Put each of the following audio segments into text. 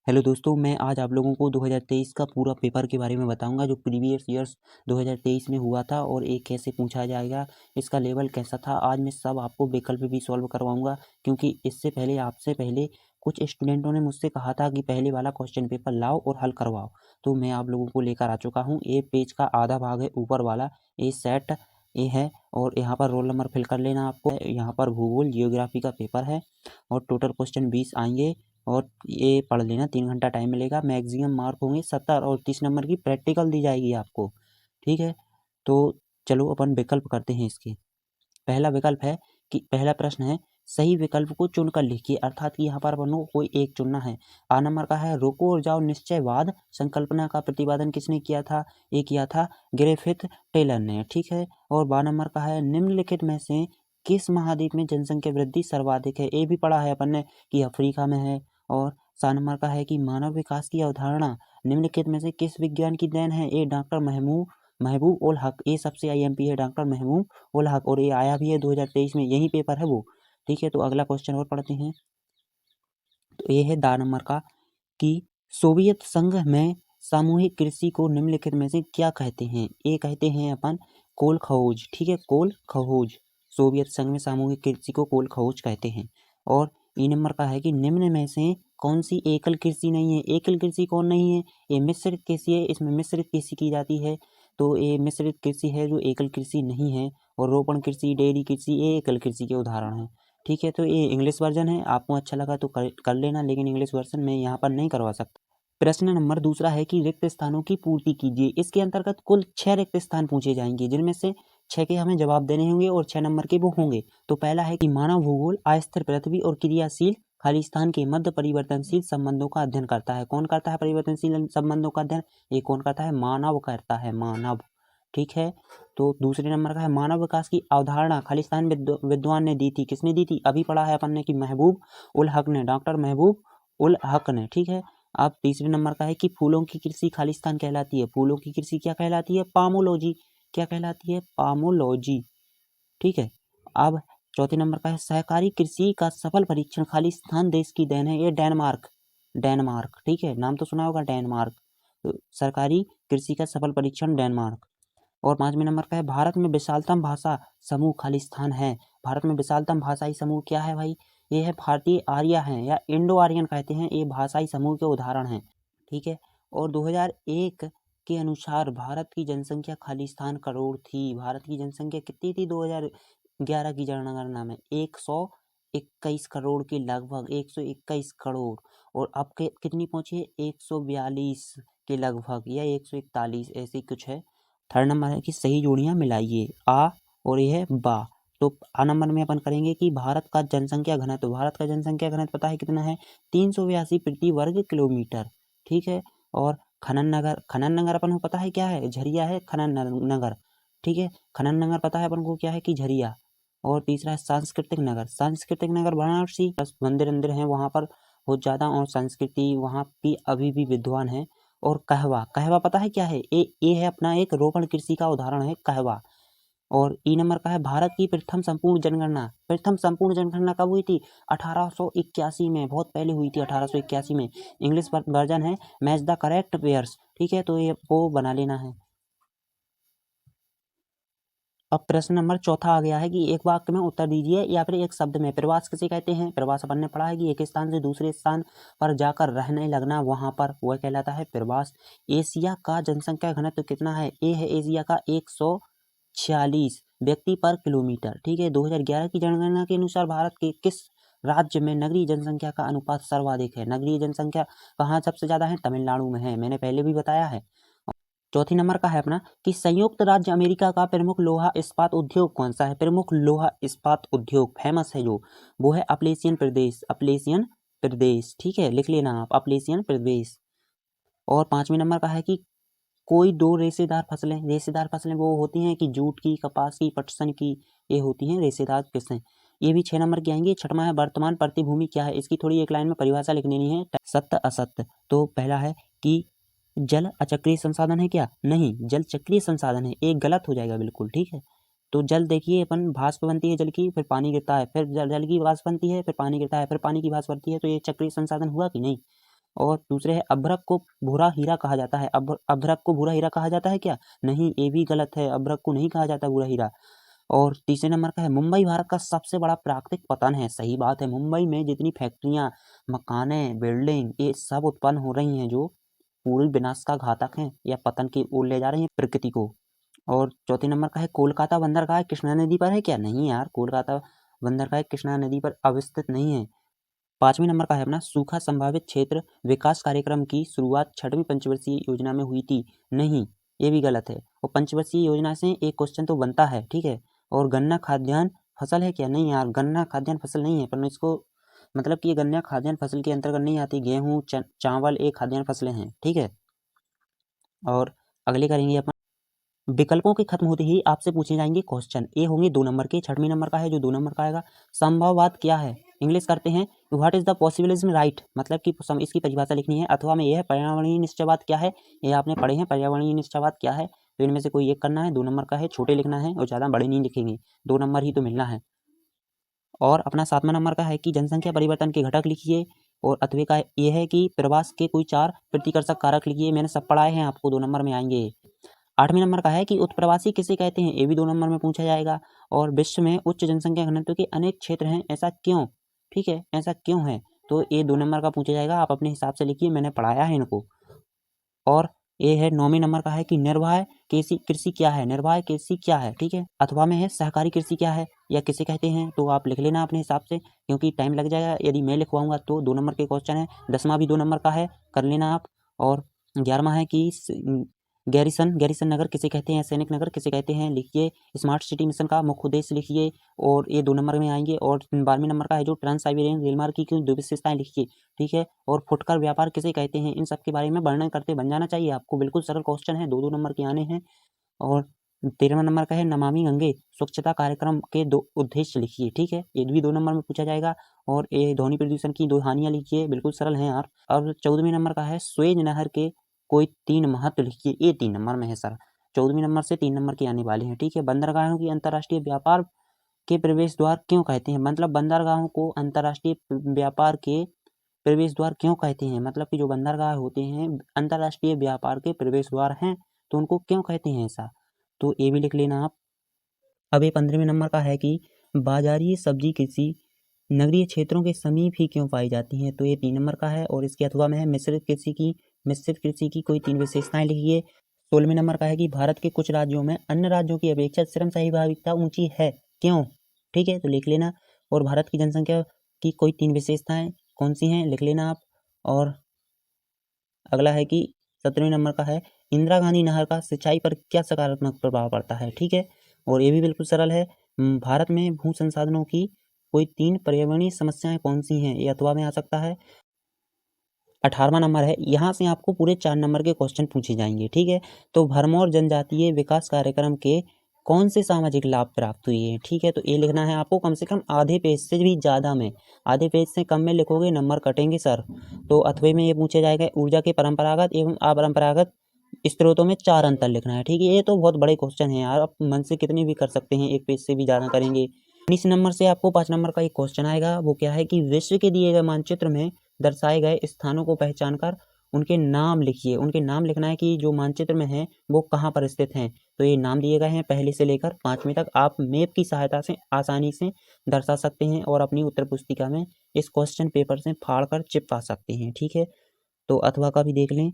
Hello दोस्तों, मैं आज आप लोगों को 2023 का पूरा पेपर के बारे में बताऊंगा जो प्रीवियस ईयर्स 2023 में हुआ था और ये कैसे पूछा जाएगा, इसका लेवल कैसा था। आज मैं सब आपको विकल्प भी सॉल्व करवाऊंगा क्योंकि इससे पहले आपसे पहले कुछ स्टूडेंटों ने मुझसे कहा था कि पहले वाला क्वेश्चन पेपर लाओ और हल करवाओ। तो मैं आप लोगों को लेकर आ चुका हूँ। ये पेज का आधा भाग है ऊपर वाला, ये सेट ये है और यहाँ पर रोल नंबर फिल कर लेना आपको। यहाँ पर भूगोल जियोग्राफी का पेपर है और टोटल क्वेश्चन 20 आएंगे और ये पढ़ लेना। 3 घंटा टाइम मिलेगा। मैक्सिमम मार्क होंगे 70 और 30 नंबर की प्रैक्टिकल दी जाएगी आपको। ठीक है, तो चलो अपन विकल्प करते हैं इसके। पहला विकल्प है कि पहला प्रश्न है, सही विकल्प को चुनकर लिखिए। अर्थात कि यहाँ पर अपन को कोई एक चुनना है। आ नंबर का है, रोको और जाओ निश्चयवाद संकल्पना का प्रतिपादन किसने किया था? ये किया था ग्रिफिथ टेलर ने। ठीक है। और बा नंबर का है, निम्नलिखित में से किस महाद्वीप में जनसंख्या वृद्धि सर्वाधिक है? ये भी पढ़ा है अपन ने कि अफ्रीका में है। और सा नंबर का है कि मानव विकास की अवधारणा निम्नलिखित में से किस विज्ञान की देन है? ये डॉक्टर महबूब उल हक। ये सबसे आईएमपी है, डॉक्टर महबूब उल हक, और ये आया भी है 2023 में, यही पेपर है वो। ठीक है, तो अगला क्वेश्चन और पढ़ते हैं। तो ये है दा नंबर का कि सोवियत संघ में सामूहिक कृषि को निम्नलिखित में से क्या कहते हैं? ये कहते हैं अपन कोल खौज। ठीक है, कोल खौज। सोवियत संघ में सामूहिक कृषि को कोल खौज कहते हैं। और ई नंबर का है कि निम्न में से कौन सी एकल कृषि नहीं है? एकल कृषि कौन नहीं है? ये मिश्रित कृषि है। इसमें मिश्रित कृषि की जाती है, तो ये मिश्रित कृषि है जो एकल कृषि नहीं है। और रोपण कृषि, डेयरी कृषि, ये एकल कृषि के उदाहरण हैं। ठीक है, तो ये इंग्लिश वर्जन है। आपको अच्छा लगा तो कर लेना, लेकिन इंग्लिश वर्जन में यहाँ पर नहीं करवा सकता। प्रश्न नंबर दूसरा है कि रिक्त स्थानों की पूर्ति कीजिए। इसके अंतर्गत कुल 6 रिक्त स्थान पूछे जाएंगे, जिनमें से 6 के हमें जवाब देने होंगे और 6 नंबर के वो होंगे। तो पहला है कि मानव भूगोल अस्थिर पृथ्वी और क्रियाशील खाली स्थान के मध्य परिवर्तनशील संबंधों का अध्ययन करता है। कौन करता है परिवर्तनशील संबंधों का अध्ययन? ये कौन करता है? मानव करता है, मानव। ठीक है, तो दूसरे नंबर का है मानव विकास की अवधारणा खालिस्तान विद्वान ने दी थी। किसने दी थी? अभी पढ़ा है अपन ने कि महबूब उल हक ने, डॉक्टर महबूब उल हक ने। ठीक है, अब तीसरे नंबर का है कि फूलों की कृषि खालिस्तान कहलाती है। फूलों की कृषि क्या कहलाती है? पामोलॉजी। क्या कहलाती है? पामोलॉजी। ठीक है, अब चौथे नंबर का है सहकारी कृषि का सफल परीक्षण खालिस्तान देश की देन है। ये डेनमार्क, डेनमार्क। ठीक है, नाम तो सुना होगा डेनमार्क। तो सरकारी कृषि का सफल परीक्षण डेनमार्क। और पांचवें नंबर का है भारत में विशालतम भाषा समूह खालिस्तान है। भारत में विशालतम भाषाई समूह क्या है भाई? ये है भारतीय आर्य हैं या इंडो आर्यन कहते हैं, ये भाषाई समूह के उदाहरण हैं। ठीक है, और 2001 के अनुसार भारत की जनसंख्या खालिस्तान करोड़ थी। भारत की जनसंख्या कितनी थी 2011 की जनगणना में? 121 करोड़ के लगभग, 121 करोड़। और अब के कितनी पहुंची है? 142 के लगभग या 141, ऐसी कुछ है। थर्ड नंबर है कि सही जोड़ियां मिलाइए। आ और ये है बा। तो आ नंबर में अपन करेंगे कि भारत का जनसंख्या घनत्व, भारत का जनसंख्या घनत्व पता है कितना है? 382 प्रति वर्ग किलोमीटर। ठीक है, और खनन नगर, खनन नगर अपन को पता है क्या है? झरिया है खनन नगर। ठीक है, खनन नगर पता है अपन को क्या है? कि झरिया। और तीसरा है सांस्कृतिक नगर। सांस्कृतिक नगर वाराणसी, मंदिर मंदिर हैं वहाँ पर बहुत ज़्यादा, और संस्कृति वहाँ भी अभी भी विद्वान है। और कहवा, कहवा पता है क्या है? ये है अपना एक रोपण कृषि का उदाहरण है कहवा। और ई नंबर का है भारत की प्रथम संपूर्ण जनगणना। प्रथम संपूर्ण जनगणना कब हुई थी? 1881 में, बहुत पहले हुई थी 1881 में। इंग्लिश वर्जन है मैच द करेक्ट पेयर्स। ठीक है, तो ये वो बना लेना है। अब प्रश्न नंबर चौथा आ गया है कि एक वाक्य में उत्तर दीजिए या फिर एक शब्द में। प्रवास किसे कहते हैं? प्रवास अपन ने पढ़ा है कि एक स्थान से दूसरे स्थान पर जाकर रहने लगना, वहां पर वह कहलाता है प्रवास। एशिया का जनसंख्या घनत्व कितना है? ए है एशिया का 146 व्यक्ति पर किलोमीटर। ठीक है, 2011 की जनगणना के अनुसार भारत के किस राज्य में नगरीय जनसंख्या का अनुपात सर्वाधिक है? नगरीय जनसंख्या कहाँ सबसे ज्यादा है? तमिलनाडु में है, मैंने पहले भी बताया है। चौथी नंबर का है अपना कि संयुक्त राज्य अमेरिका का प्रमुख लोहा इस्पात उद्योग कौन सा है? प्रमुख लोहा इस्पात उद्योग फेमस है जो, वो है अपलेशियन प्रदेश, अपलेशियन प्रदेश। ठीक है, लिख लेना आप, अपलेशियन प्रदेश। और पांचवें नंबर का है कि कोई दो रेशेदार फसलें, रेशेदार फसलें वो होती हैं कि जूट की, कपास की, पटसन की, ये होती हैं रेशेदार फसलें। ये भी 6 नंबर की आएंगी। छठवां है वर्तमान प्रतिभूमि क्या है? इसकी थोड़ी एक लाइन में परिभाषा लिख लेनी है, सत्य असत्य। तो पहला है कि जल अचक्रीय संसाधन है क्या? नहीं, जल चक्रीय संसाधन है। एक गलत हो जाएगा बिल्कुल। ठीक है, तो जल देखिए अपन भाप बनती है जल की, फिर पानी गिरता है, फिर जल की भाप बनती है, फिर पानी गिरता है, फिर पानी की भाप बनती है, तो ये चक्रीय संसाधन हुआ कि नहीं? और दूसरे है अभ्रक को भूरा हीरा कहा जाता है। अभ्रक को भूरा हीरा कहा जाता है क्या? नहीं, ये भी गलत है, अभ्रक को नहीं कहा जाता भूरा हीरा। और तीसरे नंबर का है मुंबई भारत का सबसे बड़ा प्राकृतिक पतन है। सही बात है, मुंबई में जितनी फैक्ट्रियां, मकाने, बिल्डिंग ये सब उत्पन्न हो रही हैं जो पूरी विनाश का घातक हैं या पतन की ओर ले जा रही हैं प्रकृति को। और चौथे नंबर का है कोलकाता बंदरगाह कृष्णा नदी पर है क्या? नहीं यार, कोलकाता बंदरगाह कृष्णा नदी पर अवस्थित नहीं है। पांचवें नंबर का है अपना सूखा संभावित क्षेत्र विकास कार्यक्रम की शुरुआत छठवीं पंचवर्षीय योजना में हुई थी। नहीं, ये भी गलत है। और पंचवर्षीय योजना से एक क्वेश्चन तो बनता है, ठीक है। और गन्ना खाद्यान्न फसल है क्या? नहीं यार, गन्ना खाद्यान्न फसल नहीं है, पर इसको मतलब कि ये गन्ना खाद्यान्न फसल के अंतर्गत नहीं आती। गेहूँ चावल ये खाद्यान्न फसलें हैं, ठीक है। और अगले करेंगे अपन विकल्पों के खत्म होते ही आपसे पूछे जाएंगे क्वेश्चन। ये होंगे 2 नंबर के। छठवें नंबर का है जो 2 नंबर का आएगा, संभववाद क्या है? इंग्लिश करते हैं, what is the possibilism right, मतलब कि इसकी परिभाषा लिखनी है। अथवा में यह है पर्यावरणीय निश्चयवाद क्या है? ये आपने पढ़े हैं, पर्यावरणीय निश्चयवाद क्या है। तो इनमें से कोई एक करना है। 2 नंबर का है, छोटे लिखना है और ज़्यादा बड़े नहीं लिखेंगे, 2 नंबर ही तो मिलना है। और अपना 7वां नंबर का है कि जनसंख्या परिवर्तन के घटक लिखिए। और अथवे का ये है कि प्रवास के कोई 4 प्रतिकर्षक कारक लिखिए। मैंने सब पढ़ाए हैं, आपको 2 नंबर में आएंगे। 8वें नंबर का है कि उत्प्रवासी किसे कहते हैं? ये भी 2 नंबर में पूछा जाएगा। और विश्व में उच्च जनसंख्या घनत्व के अनेक क्षेत्र हैं, ऐसा क्यों? ठीक है, ऐसा क्यों है? तो ये 2 नंबर का पूछा जाएगा, आप अपने हिसाब से लिखिए, मैंने पढ़ाया है इनको। और ये है 9वें नंबर का है कि निर्वाह कृषि कृषि क्या है? निर्वाह कृषि क्या है? ठीक है। अथवा में है सहकारी कृषि क्या है या किसे कहते हैं? तो आप लिख लेना अपने हिसाब से, क्योंकि टाइम लग जाएगा यदि मैं लिखवाऊंगा तो। 2 नंबर के क्वेश्चन है। 10वां भी 2 नंबर का है, कर लेना आप। और 11वां है कि गैरिसन नगर किसे कहते हैं? सैनिक नगर किसे कहते हैं? लिखिए। स्मार्ट सिटी मिशन का मुख्य उद्देश्य लिखिए, और ये 2 नंबर में आएंगे। और 12वें नंबर का है जो ट्रांस साइबेरियन रेलमार्ग की दो विशेषताएं लिखिए, ठीक है। और फुटकर व्यापार किसे कहते हैं? इन सब के बारे में वर्णन करते बन जाना चाहिए आपको। बिल्कुल सरल क्वेश्चन है, 2-2 नंबर के आने हैं। और 13वां नंबर का है नमामि गंगे स्वच्छता कार्यक्रम के 2 उद्देश्य लिखिए, ठीक है। ये भी 2 नंबर में पूछा जाएगा। और ये ध्वनि प्रदूषण की 2 हानियां लिखिए, बिल्कुल सरल हैं यार। और 14वें नंबर का है स्वेज नहर के कोई 3 महत्व लिखिए, ये 3 नंबर में है सर। 14वें नंबर से 3 नंबर के आने वाले हैं, ठीक है। बंदरगाहों की अंतर्राष्ट्रीय व्यापार के प्रवेश द्वार क्यों कहते हैं? मतलब बंदरगाहों को अंतर्राष्ट्रीय व्यापार के प्रवेश द्वार क्यों कहते हैं? मतलब कि जो बंदरगाह होते हैं अंतर्राष्ट्रीय व्यापार के प्रवेश द्वार हैं, तो उनको क्यों कहते हैं ऐसा? तो ये भी लिख लेना आप। अब ये 15वें नंबर का है कि बाजारी सब्जी कृषि नगरीय क्षेत्रों के समीप ही क्यों पाई जाती हैं? तो ये 3 नंबर का है। और इसके अथवा में है मिश्रित कृषि की कोई 3 विशेषताएं लिखिए। 16वें नंबर का है कि भारत के कुछ राज्यों में अन्य राज्यों की अपेक्षा श्रम सहभागिता ऊंची है, क्यों? ठीक है, तो लिख लेना। और भारत की जनसंख्या की कोई 3 विशेषताएं कौन सी हैं, लिख लेना आप। और अगला है कि 17वें नंबर का है इंदिरा गांधी नहर का सिंचाई पर क्या सकारात्मक प्रभाव पड़ता है, ठीक है। और ये भी बिल्कुल सरल है। भारत में भू संसाधनों की कोई 3 पर्यावरणीय समस्याएं कौन सी हैं, ये अथवा में आ सकता है। 18वां नंबर है, यहाँ से आपको पूरे 4 नंबर के क्वेश्चन पूछे जाएंगे, ठीक है। तो भरमौर जनजातीय विकास कार्यक्रम के कौन से सामाजिक लाभ प्राप्त हुए हैं, ठीक है। तो ये लिखना है आपको कम से कम आधे पेज से भी ज़्यादा में, आधे पेज से कम में लिखोगे नंबर कटेंगे सर। तो अथवे में ये पूछा जाएगा ऊर्जा के परंपरागत एवं अपरंपरागत स्रोतों में 4 अंतर लिखना है, ठीक है। ये तो बहुत बड़े क्वेश्चन है यार, आप मन से कितने भी कर सकते हैं, एक पेज से भी ज़्यादा करेंगे। 19 नंबर से आपको 5 नंबर का एक क्वेश्चन आएगा, वो क्या है कि विश्व के दिए गए मानचित्र में दर्शाए गए स्थानों को पहचान कर उनके नाम लिखिए। उनके नाम लिखना है कि जो मानचित्र में है वो कहाँ पर स्थित हैं। तो ये नाम दिए गए हैं पहले से लेकर 5वीं तक, आप मैप की सहायता से आसानी से दर्शा सकते हैं और अपनी उत्तर पुस्तिका में इस क्वेश्चन पेपर से फाड़ कर चिपका सकते हैं, ठीक है। तो अथवा का भी देख लें।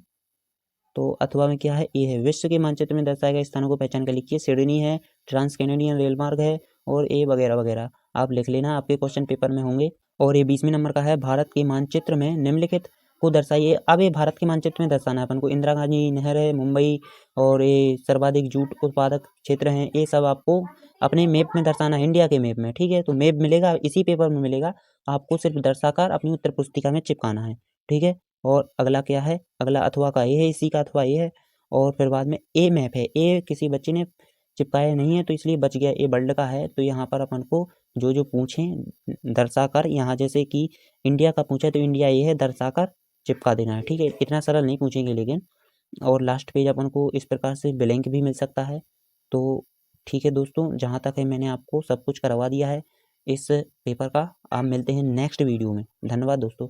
तो अथवा में क्या है, ये है विश्व के मानचित्र में दर्शाए गए स्थानों को पहचान कर लिखिए। सिडनी है, ट्रांस कैनेडियन रेल मार्ग है, और ये वगैरह वगैरह आप लिख लेना, आपके क्वेश्चन पेपर में होंगे। और ये 20वें नंबर का है भारत के मानचित्र में निम्नलिखित को दर्शाइए। अब ये भारत के मानचित्र में दर्शाना है अपन को, इंदिरा गांधी नहर है, मुंबई, और ये सर्वाधिक जूट उत्पादक क्षेत्र हैं, ये सब आपको अपने मैप में दर्शाना है, इंडिया के मैप में, ठीक है। तो मैप मिलेगा इसी पेपर में मिलेगा, आपको सिर्फ दर्शाकर अपनी उत्तर पुस्तिका में चिपकाना है, ठीक है। और अगला क्या है, अगला अथवा का ये है, इसी का अथवा ये है। और फिर बाद में ए मैप है, ए किसी बच्चे ने चिपकाया नहीं है तो इसलिए बच गया, ए वर्ल्ड का है। तो यहाँ पर अपन को जो जो पूछें दर्शाकर, यहाँ जैसे कि इंडिया का पूछा तो इंडिया ये है, दर्शाकर चिपका देना है, ठीक है। इतना सरल नहीं पूछेंगे लेकिन। और लास्ट पेज अपन को इस प्रकार से ब्लैंक भी मिल सकता है। तो ठीक है दोस्तों, जहाँ तक है मैंने आपको सब कुछ करवा दिया है इस पेपर का। आप मिलते हैं नेक्स्ट वीडियो में। धन्यवाद दोस्तों।